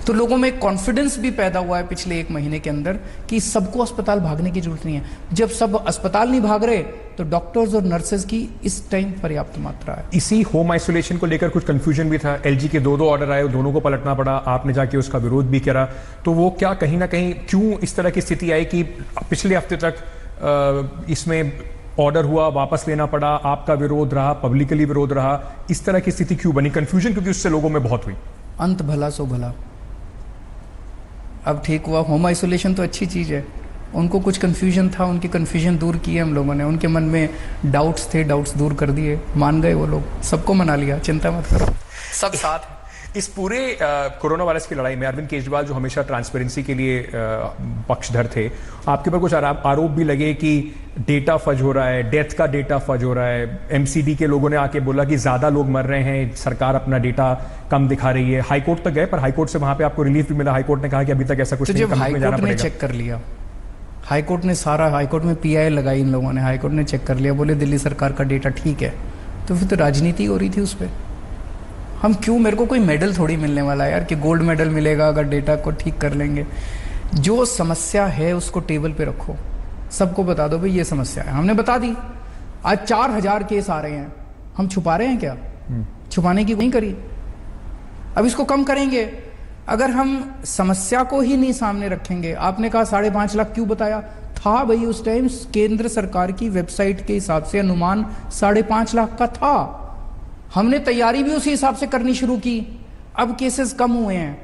तो लोगों में एक कॉन्फिडेंस भी पैदा हुआ है पिछले 1 महीने के अंदर कि सबको अस्पताल भागने की जरूरत नहीं है। जब सब अस्पताल नहीं भाग रहे तो डॉक्टर्स और नर्सेज की इस टाइम पर्याप्त मात्रा है। इसी होम आइसोलेशन को लेकर कुछ कंफ्यूजन भी था। एलजी के 2 ऑर्डर आए, दोनों को पलटना पड़ा, आपने जाके उसका विरोध भी करा। तो वो क्या कहीं ना कहीं क्यों इस तरह की स्थिति आई कि पिछले हफ्ते तक इसमें ऑर्डर हुआ, वापस लेना पड़ा, आपका विरोध रहा, पब्लिकली विरोध रहा, इस तरह की स्थिति क्यों बनी? कंफ्यूजन क्योंकि उससे लोगों में बहुत हुई। अंत भला सो भला, अब ठीक हुआ। होम आइसोलेशन तो अच्छी चीज है, उनको कुछ कन्फ्यूजन था, उनकी कन्फ्यूजन दूर किए हम लोगों ने, उनके मन में डाउट्स थे, डाउट्स दूर कर दिए, मान गए वो लोग, सबको मना लिया, चिंता मत करो, सब साथ हैं। इस पूरे कोरोना वायरस की लड़ाई में अरविंद केजरीवाल जो हमेशा ट्रांसपेरेंसी के लिए पक्षधर थे, आपके ऊपर कुछ आरोप भी लगे कि डेटा फज हो रहा है, डेथ का डेटा फज हो रहा है, एमसीडी के लोगों ने आके बोला कि ज्यादा लोग मर रहे हैं, सरकार अपना डेटा कम दिखा रही है। हाईकोर्ट तक गए, पर हाईकोर्ट से वहां पे आपको रिलीफ भी मिला, हाईकोर्ट ने कहा कि अभी तक ऐसा कुछ तो नहीं, जब हाईकोर्ट ने चेक कर लिया, हाईकोर्ट ने सारा, हाईकोर्ट में पीआई लगाई इन लोगों ने, हाईकोर्ट ने चेक कर लिया, बोले दिल्ली सरकार का डेटा ठीक है, तो फिर तो राजनीति हो रही थी उस पर। हम क्यों, मेरे को कोई मेडल थोड़ी मिलने वाला है यार कि गोल्ड मेडल मिलेगा अगर डेटा को ठीक कर लेंगे। जो समस्या है उसको टेबल पे रखो, सबको बता दो भाई ये समस्या है, हमने बता दी। आज 4000 केस आ रहे हैं, हम छुपा रहे हैं क्या? छुपाने की नहीं करी, अब इसको कम करेंगे। अगर हम समस्या को ही नहीं सामने रखेंगे, आपने कहा 5.5 लाख क्यों बताया था भाई, उस टाइम केंद्र सरकार की वेबसाइट के हिसाब से अनुमान 5.5 लाख का था, हमने तैयारी भी उसी हिसाब से करनी शुरू की, अब केसेस कम हुए हैं,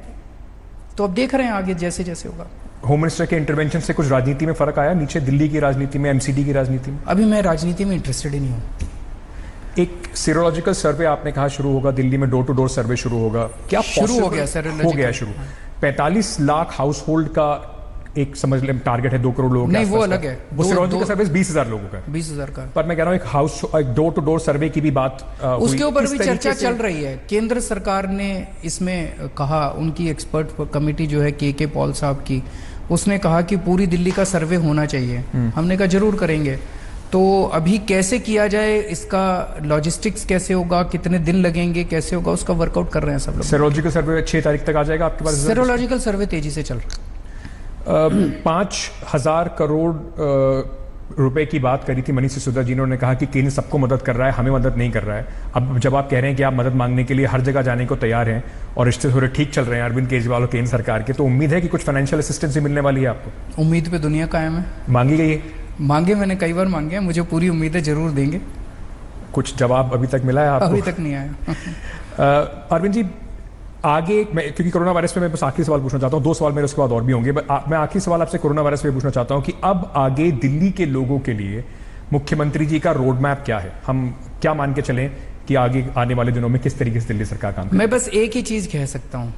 तो अब देख रहे हैं आगे जैसे जैसे होगा। होम मिनिस्टर के इंटरवेंशन से कुछ राजनीति में फर्क आया नीचे, दिल्ली की राजनीति में, एमसीडी की राजनीति में? अभी मैं राजनीति में इंटरेस्टेड ही नहीं हूँ। एक सीरोलॉजिकल सर्वे आपने कहा शुरू होगा दिल्ली में, डोर टू डोर सर्वे शुरू होगा, क्या शुरू हो गया? हो गया शुरू। 45 लाख हाउस होल्ड का एक समझ लें टारगेट है, 2 करोड़ लोगों का। नहीं वो अलग है, वो सीरोलॉजिकल सर्वे 20,000 लोगों का, 20,000 का। पर मैं कह रहा हूँ एक डोर टू डोर सर्वे की भी बात उसके ऊपर भी चर्चा चल रही है। केंद्र सरकार ने इसमें कहा, उनकी एक्सपर्ट कमेटी जो है के पॉल साहब की, उसने कहा कि पूरी दिल्ली का सर्वे होना चाहिए। हमने कहा जरूर करेंगे। तो अभी कैसे किया जाए, इसका लॉजिस्टिक्स कैसे होगा, कितने दिन लगेंगे, कैसे होगा, उसका वर्कआउट कर रहे हैं सब लोग। सीरोलॉजिकल सर्वे 6 तारीख तक आ जाएगा आपके पास? सीरोलॉजिकल सर्वे तेजी से चल रहा है। 5,000 करोड़ रुपए की बात करी थी मनीष सिसोदिया जी ने, उन्होंने कहा कि केंद्र सबको मदद कर रहा है, हमें मदद नहीं कर रहा है। अब जब आप कह रहे हैं कि आप मदद मांगने के लिए हर जगह जाने को तैयार हैं और रिश्ते थोड़े ठीक चल रहे हैं अरविंद केजरीवाल और केंद्र सरकार के, तो उम्मीद है कि कुछ फाइनेंशियल असिस्टेंस भी मिलने वाली है आपको? उम्मीद पे दुनिया कायम है। मांगी गई है? मांगे, मैंने कई बार मांगे हैं, मुझे पूरी उम्मीद है जरूर देंगे। कुछ जवाब अभी तक मिला है आपको? अभी तक नहीं आया। अरविंद जी आगे, क्योंकि कोरोना वायरस पे मैं बस आखिरी सवाल पूछना चाहता हूँ, 2 सवाल मेरे उसके बाद और भी होंगे, मैं आखिरी सवाल आपसे कोरोना वायरस पे पूछना चाहता हूँ कि अब आगे दिल्ली के लोगों के लिए मुख्यमंत्री जी का रोड मैप क्या है? हम क्या मान के चलें कि आगे आने वाले दिनों में किस तरीके से दिल्ली सरकार काम करेगी? मैं बस एक ही चीज कह सकता हूँ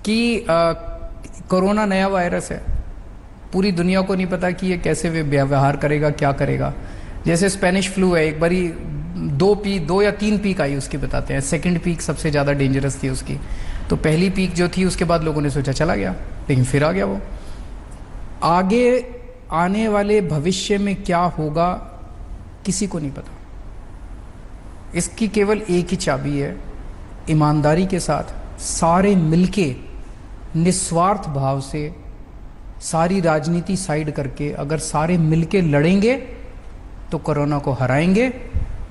कि कोरोना नया वायरस है, पूरी दुनिया को नहीं पता कि ये कैसे व्यवहार करेगा, क्या करेगा। जैसे स्पेनिश फ्लू है, एक बारी 2 या 3 पीक आई उसकी बताते हैं, सेकंड पीक सबसे ज़्यादा डेंजरस थी उसकी। तो पहली पीक जो थी उसके बाद लोगों ने सोचा चला गया, लेकिन फिर आ गया वो। आगे आने वाले भविष्य में क्या होगा किसी को नहीं पता। इसकी केवल एक ही चाबी है, ईमानदारी के साथ सारे मिलके निस्वार्थ भाव से, सारी राजनीति साइड करके अगर सारे मिलके लड़ेंगे तो कोरोना को हराएंगे,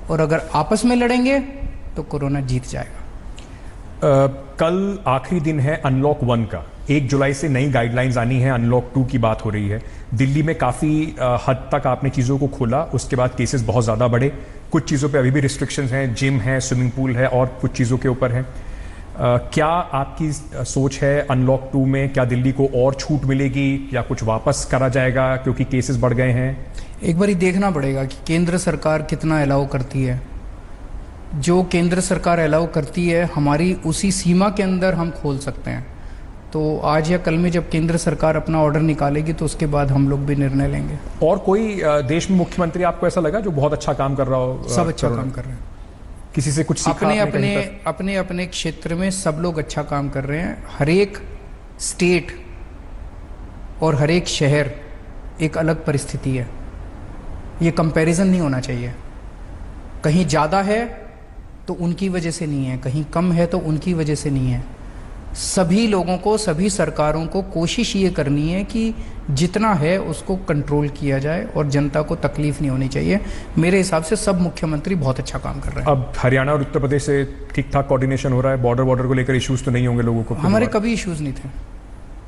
और अगर आपस में लड़ेंगे तो कोरोना जीत जाएगा। कल आखिरी दिन है अनलॉक 1 का, 1 जुलाई से नई गाइडलाइंस आनी है, अनलॉक 2 की बात हो रही है। दिल्ली में काफ़ी हद तक आपने चीज़ों को खोला, उसके बाद केसेस बहुत ज़्यादा बढ़े, कुछ चीज़ों पे अभी भी रिस्ट्रिक्शंस हैं, जिम है, स्विमिंग पूल है और कुछ चीज़ों के ऊपर है। क्या आपकी सोच है अनलॉक 2 में, क्या दिल्ली को और छूट मिलेगी या कुछ वापस करा जाएगा क्योंकि केसेस बढ़ गए हैं? एक बार ही देखना पड़ेगा कि केंद्र सरकार कितना अलाउ करती है। जो केंद्र सरकार अलाउ करती है, हमारी उसी सीमा के अंदर हम खोल सकते हैं। तो आज या कल में जब केंद्र सरकार अपना ऑर्डर निकालेगी तो उसके बाद हम लोग भी निर्णय लेंगे। और कोई देश में मुख्यमंत्री आपको ऐसा लगा जो बहुत अच्छा काम कर रहा हो? सब अच्छा काम कर रहे हैं, किसी से कुछ सीखा? अपने अपने क्षेत्र में सब लोग अच्छा काम कर रहे हैं। हर एक स्टेट और हर एक शहर एक अलग परिस्थिति है, ये कंपैरिजन नहीं होना चाहिए। कहीं ज़्यादा है तो उनकी वजह से नहीं है, कहीं कम है तो उनकी वजह से नहीं है। सभी लोगों को, सभी सरकारों को कोशिश ये करनी है कि जितना है उसको कंट्रोल किया जाए और जनता को तकलीफ नहीं होनी चाहिए। मेरे हिसाब से सब मुख्यमंत्री बहुत अच्छा काम कर रहे हैं। अब हरियाणा और उत्तर प्रदेश से ठीक ठाक कोऑर्डिनेशन हो रहा है, बॉर्डर को लेकर इश्यूज तो नहीं होंगे लोगों को? हमारे कभी इश्यूज नहीं थे।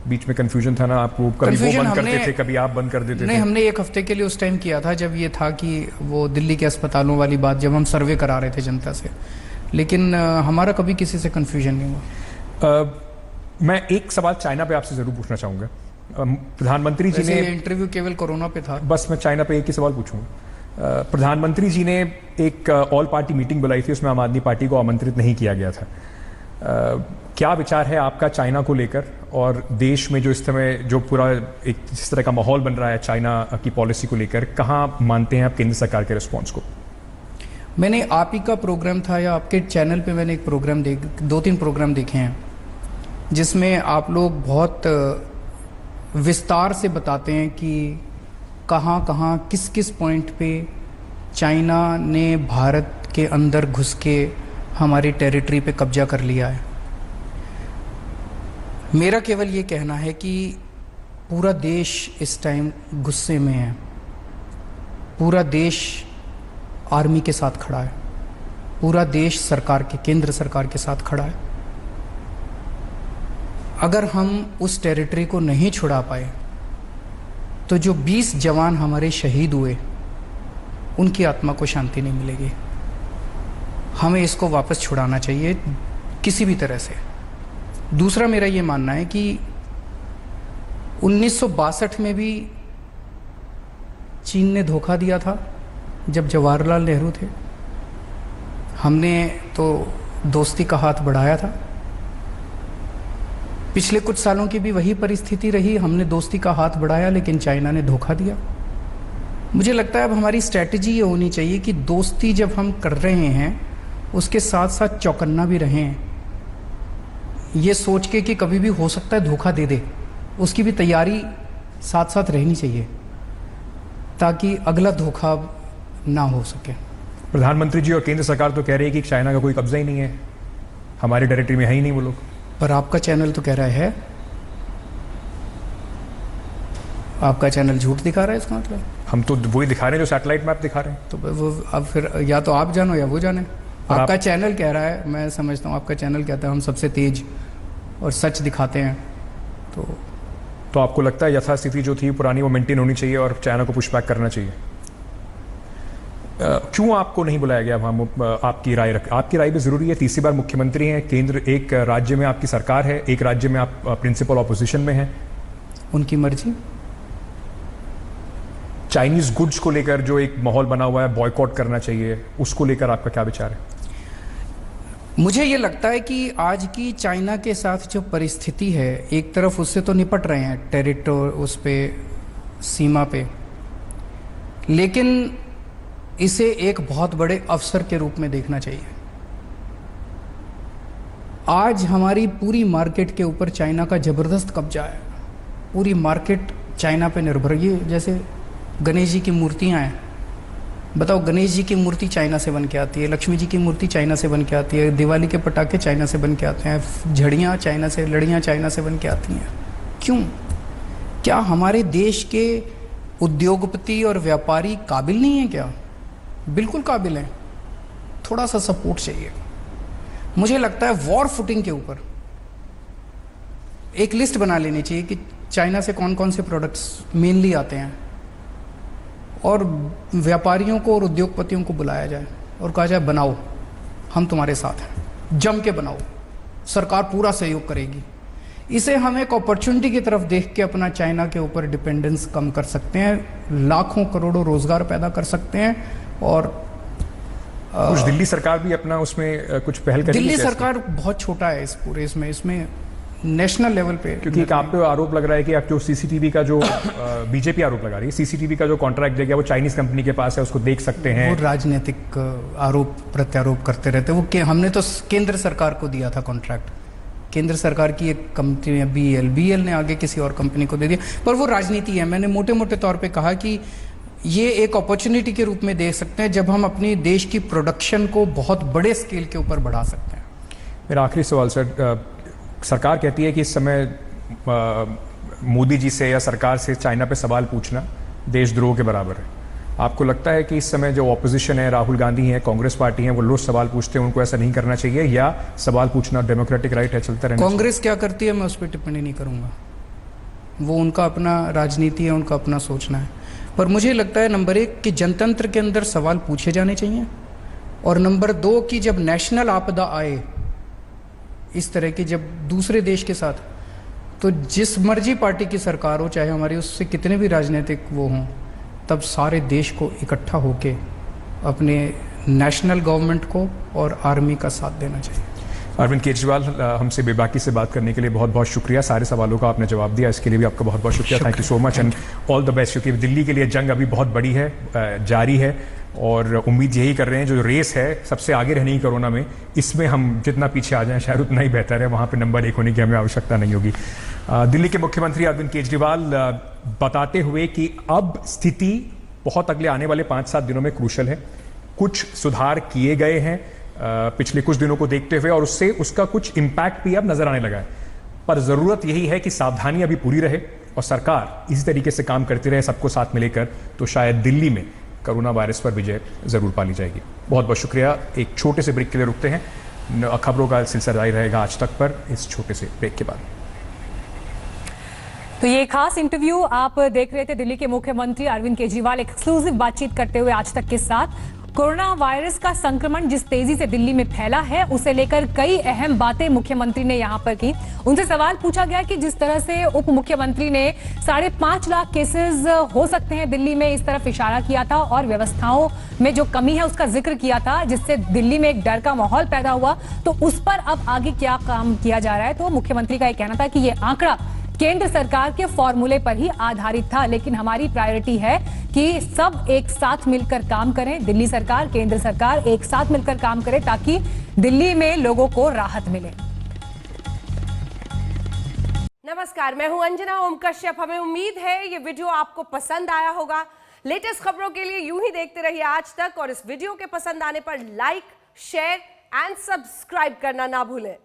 बीच में कंफ्यूजन था ना आपको, कभी वो बंद करते थे, कभी आप बंद कर देते थे? नहीं, हमने 1 हफ्ते के लिए उस टाइम किया था जब ये था कि वो दिल्ली के अस्पतालों वाली बात, जब हम सर्वे करा रहे थे जनता से, लेकिन हमारा कभी किसी से कंफ्यूजन नहीं हुआ। मैं एक सवाल चाइना पे आपसे जरूर पूछना चाहूँगा। प्रधानमंत्री जी वैसे ने ये इंटरव्यू केवल कोरोना पे था। बस मैं चाइना पे एक ही सवाल पूछूंगा। प्रधानमंत्री जी ने एक ऑल पार्टी मीटिंग बुलाई थी, उसमें आम आदमी पार्टी को आमंत्रित नहीं किया गया था। क्या विचार है आपका चाइना को लेकर, और देश में जो इस समय जो पूरा एक जिस तरह का माहौल बन रहा है चाइना की पॉलिसी को लेकर, कहाँ मानते हैं आप केंद्र सरकार के रिस्पॉन्स को? मैंने आप ही का प्रोग्राम था या आपके चैनल पे मैंने एक प्रोग्राम 2-3 प्रोग्राम देखे हैं जिसमें आप लोग बहुत विस्तार से बताते हैं कि कहाँ कहाँ किस किस पॉइंट पे चाइना ने भारत के अंदर घुस के हमारी टेरिटरी पे कब्जा कर लिया है। मेरा केवल ये कहना है कि पूरा देश इस टाइम गुस्से में है, पूरा देश आर्मी के साथ खड़ा है, पूरा देश सरकार के केंद्र सरकार के साथ खड़ा है। अगर हम उस टेरिटरी को नहीं छुड़ा पाए तो जो 20 जवान हमारे शहीद हुए उनकी आत्मा को शांति नहीं मिलेगी। हमें इसको वापस छुड़ाना चाहिए किसी भी तरह से। दूसरा मेरा ये मानना है कि 1962 में भी चीन ने धोखा दिया था जब जवाहरलाल नेहरू थे। हमने तो दोस्ती का हाथ बढ़ाया था। पिछले कुछ सालों की भी वही परिस्थिति रही, हमने दोस्ती का हाथ बढ़ाया लेकिन चाइना ने धोखा दिया। मुझे लगता है अब हमारी स्ट्रैटेजी ये होनी चाहिए कि दोस्ती जब हम कर रहे हैं उसके साथ साथ चौकन्ना भी रहें, ये सोच के कि कभी भी हो सकता है धोखा दे दे, उसकी भी तैयारी साथ साथ रहनी चाहिए ताकि अगला धोखा ना हो सके। प्रधानमंत्री जी और केंद्र सरकार तो कह रही है कि चाइना का कोई कब्जा ही नहीं है, हमारे टेरिटरी में है ही नहीं वो लोग। पर आपका चैनल तो कह रहा है, आपका चैनल झूठ दिखा रहा है इसका मतलब? हम तो वही दिखा रहे हैं जो सैटेलाइट मैप दिखा रहे हैं। तो वो अब फिर या तो आप जानो या वो जाने। आपका चैनल कह रहा है, मैं समझता हूँ आपका चैनल कहता है हम सबसे तेज और सच दिखाते हैं। तो आपको लगता है यथास्थिति जो थी पुरानी वो मेंटेन होनी चाहिए और चाइना को पुशबैक करना चाहिए? क्यों आपको नहीं बुलाया गया वहाँ? आपकी राय भी जरूरी है। तीसरी बार मुख्यमंत्री हैं, केंद्र एक राज्य में आपकी सरकार है, एक राज्य में आप प्रिंसिपल ऑपोजिशन में हैं। उनकी मर्जी। चाइनीज गुड्स को लेकर जो एक माहौल बना हुआ है, बॉयकॉट करना चाहिए, उसको लेकर आपका क्या विचार है? मुझे ये लगता है कि आज की चाइना के साथ जो परिस्थिति है, एक तरफ उससे तो निपट रहे हैं टेरिटोर उस पे सीमा पे, लेकिन इसे एक बहुत बड़े अवसर के रूप में देखना चाहिए। आज हमारी पूरी मार्केट के ऊपर चाइना का जबरदस्त कब्जा है, पूरी मार्केट चाइना पे निर्भर। ये जैसे गणेश जी की मूर्तियां हैं, बताओ गणेश जी की मूर्ति चाइना से बन के आती है, लक्ष्मी जी की मूर्ति चाइना से बन के आती है, दिवाली के पटाखे चाइना से बन के आते हैं, झड़ियाँ चाइना से, लड़ियाँ चाइना से बन के आती हैं। क्यों? क्या हमारे देश के उद्योगपति और व्यापारी काबिल नहीं हैं क्या? बिल्कुल काबिल हैं, थोड़ा सा सपोर्ट चाहिए। मुझे लगता है वॉर फुटिंग के ऊपर एक लिस्ट बना लेनी चाहिए कि चाइना से कौन कौन से प्रोडक्ट्स मेनली आते हैं, और व्यापारियों को और उद्योगपतियों को बुलाया जाए और कहा जाए बनाओ, हम तुम्हारे साथ हैं, जम के बनाओ, सरकार पूरा सहयोग करेगी। इसे हम एक अपॉर्चुनिटी की तरफ देख के अपना चाइना के ऊपर डिपेंडेंस कम कर सकते हैं, लाखों करोड़ों रोजगार पैदा कर सकते हैं। और कुछ दिल्ली सरकार भी अपना उसमें कुछ पहल करेगी? दिल्ली सरकार बहुत छोटा है इस पूरे इसमें नेशनल लेवल पे, क्योंकि आप पे आरोप लग रहा है कि आप जो सीसीटीवी का जो बीजेपी आरोप लगा रही है, सीसीटीवी का जो कॉन्ट्रैक्ट दिया गया वो चाइनीज कंपनी के पास है, उसको देख सकते हैं। वो राजनीतिक आरोप प्रत्यारोप करते रहते वो। हमने तो केंद्र सरकार को दिया था कॉन्ट्रैक्ट, केंद्र सरकार की एक कंपनी है बीएल ने आगे किसी और कंपनी को दे दिया, पर वो राजनीति है। मैंने मोटे मोटे तौर पे कहा कि ये एक अपॉर्चुनिटी के रूप में देख सकते हैं जब हम अपनी देश की प्रोडक्शन को बहुत बड़े स्केल के ऊपर बढ़ा सकते हैं। मेरा आखिरी सवाल सर, सरकार कहती है कि इस समय मोदी जी से या सरकार से चाइना पे सवाल पूछना देशद्रोह के बराबर है। आपको लगता है कि इस समय जो ऑपोजिशन है, राहुल गांधी हैं, कांग्रेस पार्टी है, वो लोग सवाल पूछते हैं, उनको ऐसा नहीं करना चाहिए, या सवाल पूछना डेमोक्रेटिक राइट है, चलता रहना? कांग्रेस क्या करती है मैं उस पर टिप्पणी नहीं करूंगा, वो उनका अपना राजनीति है, उनका अपना सोचना है। पर मुझे लगता है नंबर 1 कि जनतंत्र के अंदर सवाल पूछे जाने चाहिए, और नंबर 2 कि जब नेशनल आपदा आए इस तरह की, जब दूसरे देश के साथ, तो जिस मर्जी पार्टी की सरकार हो, चाहे हमारी उससे कितने भी राजनीतिक वो हों, तब सारे देश को इकट्ठा होके अपने नेशनल गवर्नमेंट को और आर्मी का साथ देना चाहिए। अरविंद केजरीवाल, हमसे बेबाकी से बात करने के लिए बहुत बहुत शुक्रिया। सारे सवालों का आपने जवाब दिया, इसके लिए भी आपका बहुत बहुत शुक्रिया। Thank you so much and all the best, क्योंकि दिल्ली के लिए जंग अभी बहुत बड़ी है, जारी है, और उम्मीद यही कर रहे हैं जो रेस है सबसे आगे रहने की कोरोना में, इसमें हम जितना पीछे आ जाएं शायद उतना ही बेहतर है। वहाँ पे नंबर 1 होने की हमें आवश्यकता नहीं होगी। दिल्ली के मुख्यमंत्री अरविंद केजरीवाल बताते हुए कि अब स्थिति बहुत अगले आने वाले 5-7 दिनों में क्रूशल है। कुछ सुधार किए गए हैं पिछले कुछ दिनों को देखते हुए, और उससे उसका कुछ इम्पैक्ट भी अब नजर आने लगा है। पर जरूरत यही है कि सावधानी अभी पूरी रहे और सरकार इसी तरीके से काम करती रहे, सबको साथ में लेकर, तो शायद दिल्ली में कोरोना वायरस पर विजय जरूर पाली जाएगी। बहुत बहुत शुक्रिया। एक छोटे से ब्रेक के लिए रुकते हैं। खबरों का सिलसिला जारी रहेगा आज तक पर इस छोटे से ब्रेक के बाद। तो ये खास इंटरव्यू आप देख रहे थे दिल्ली के मुख्यमंत्री अरविंद केजरीवाल एक्सक्लूसिव बातचीत करते हुए आज तक के साथ। कोरोना वायरस का संक्रमण जिस तेजी से दिल्ली में फैला है, उसे लेकर कई अहम बातें मुख्यमंत्री ने यहां पर की। उनसे सवाल पूछा गया कि जिस तरह से उप मुख्यमंत्री ने 5.5 लाख केसेस हो सकते हैं दिल्ली में, इस तरफ इशारा किया था और व्यवस्थाओं में जो कमी है उसका जिक्र किया था, जिससे दिल्ली में एक डर का माहौल पैदा हुआ। तो उस पर अब आगे क्या काम किया जा रहा है, तो मुख्यमंत्री का यह कहना था कि ये आंकड़ा केंद्र सरकार के फॉर्मूले पर ही आधारित था, लेकिन हमारी प्रायोरिटी है कि सब एक साथ मिलकर काम करें। दिल्ली सरकार, केंद्र सरकार एक साथ मिलकर काम करें ताकि दिल्ली में लोगों को राहत मिले। नमस्कार, मैं हूं अंजना ओम कश्यप। हमें उम्मीद है ये वीडियो आपको पसंद आया होगा। लेटेस्ट खबरों के लिए यूं ही देखते रहिए आज तक, और इस वीडियो के पसंद आने पर लाइक, शेयर एंड सब्सक्राइब करना ना भूलें।